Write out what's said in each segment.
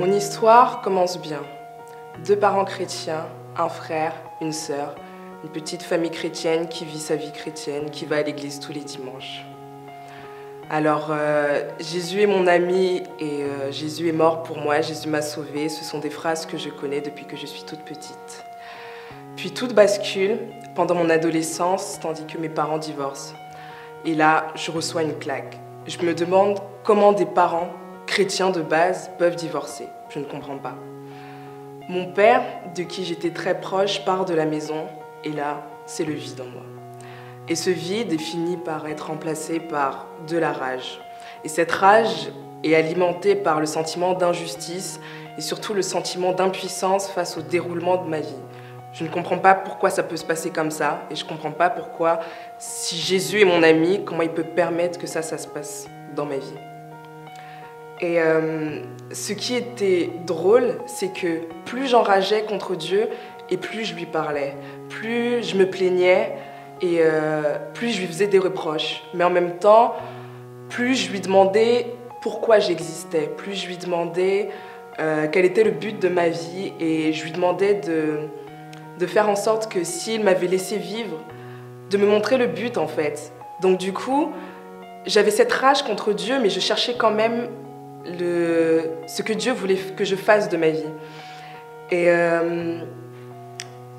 Mon histoire commence bien. 2 parents chrétiens, un frère, une sœur, une petite famille chrétienne qui vit sa vie chrétienne, qui va à l'église tous les dimanches. Alors, Jésus est mon ami et Jésus est mort pour moi, Jésus m'a sauvée. Ce sont des phrases que je connais depuis que je suis toute petite. Puis tout bascule pendant mon adolescence, tandis que mes parents divorcent. Et là, je reçois une claque. Je me demande comment des parents chrétiens de base peuvent divorcer. Je ne comprends pas. Mon père, de qui j'étais très proche, part de la maison. Et là, c'est le vide en moi. Et ce vide est fini par être remplacé par de la rage. Et cette rage est alimentée par le sentiment d'injustice et surtout le sentiment d'impuissance face au déroulement de ma vie. Je ne comprends pas pourquoi ça peut se passer comme ça et je ne comprends pas pourquoi, si Jésus est mon ami, comment il peut permettre que ça se passe dans ma vie. Et ce qui était drôle, c'est que plus j'enrageais contre Dieu et plus je lui parlais, plus je me plaignais et plus je lui faisais des reproches. Mais en même temps, plus je lui demandais pourquoi j'existais, plus je lui demandais quel était le but de ma vie et je lui demandais de faire en sorte que s'il m'avait laissé vivre, de me montrer le but en fait. Donc du coup, j'avais cette rage contre Dieu, mais je cherchais quand même ce que Dieu voulait que je fasse de ma vie. Et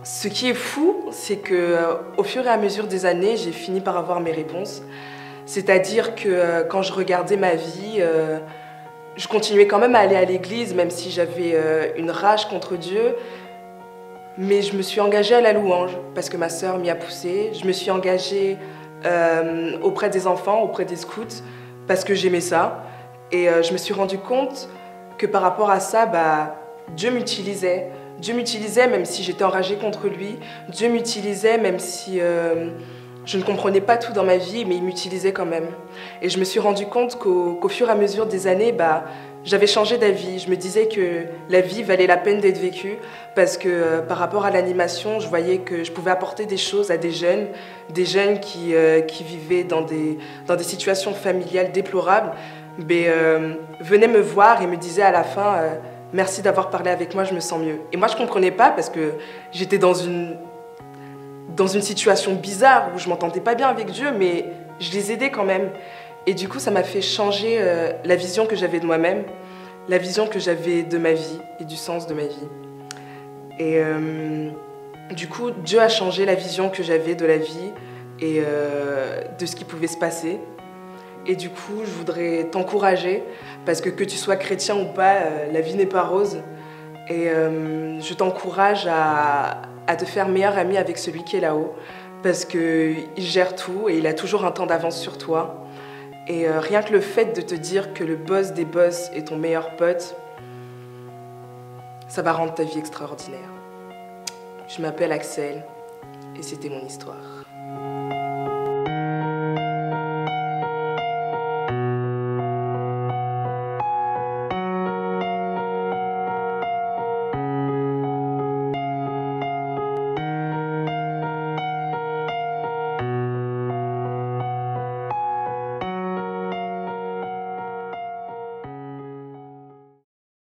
ce qui est fou, c'est qu'au fur et à mesure des années, j'ai fini par avoir mes réponses. C'est-à-dire que quand je regardais ma vie, je continuais quand même à aller à l'église, même si j'avais une rage contre Dieu. Mais je me suis engagée à la louange, parce que ma sœur m'y a poussée. Je me suis engagée auprès des enfants, auprès des scouts, parce que j'aimais ça. Et je me suis rendu compte que par rapport à ça, Dieu m'utilisait. Dieu m'utilisait même si j'étais enragée contre lui. Dieu m'utilisait même si je ne comprenais pas tout dans ma vie, mais il m'utilisait quand même. Et je me suis rendu compte qu'au fur et à mesure des années, j'avais changé d'avis. Je me disais que la vie valait la peine d'être vécue parce que par rapport à l'animation, je voyais que je pouvais apporter des choses à des jeunes qui vivaient dans des situations familiales déplorables, venaient me voir et me disaient à la fin merci d'avoir parlé avec moi, je me sens mieux. Et moi, je ne comprenais pas parce que j'étais dans une situation bizarre où je ne m'entendais pas bien avec Dieu, mais je les aidais quand même. Et du coup, ça m'a fait changer la vision que j'avais de moi-même, la vision que j'avais de ma vie et du sens de ma vie. Et du coup, Dieu a changé la vision que j'avais de la vie et de ce qui pouvait se passer. Et du coup, je voudrais t'encourager, parce que tu sois chrétien ou pas, la vie n'est pas rose. Et je t'encourage à te faire meilleur ami avec celui qui est là-haut, parce qu'il gère tout et il a toujours un temps d'avance sur toi. Et rien que le fait de te dire que le boss des boss est ton meilleur pote, ça va rendre ta vie extraordinaire. Je m'appelle Axel et c'était mon histoire.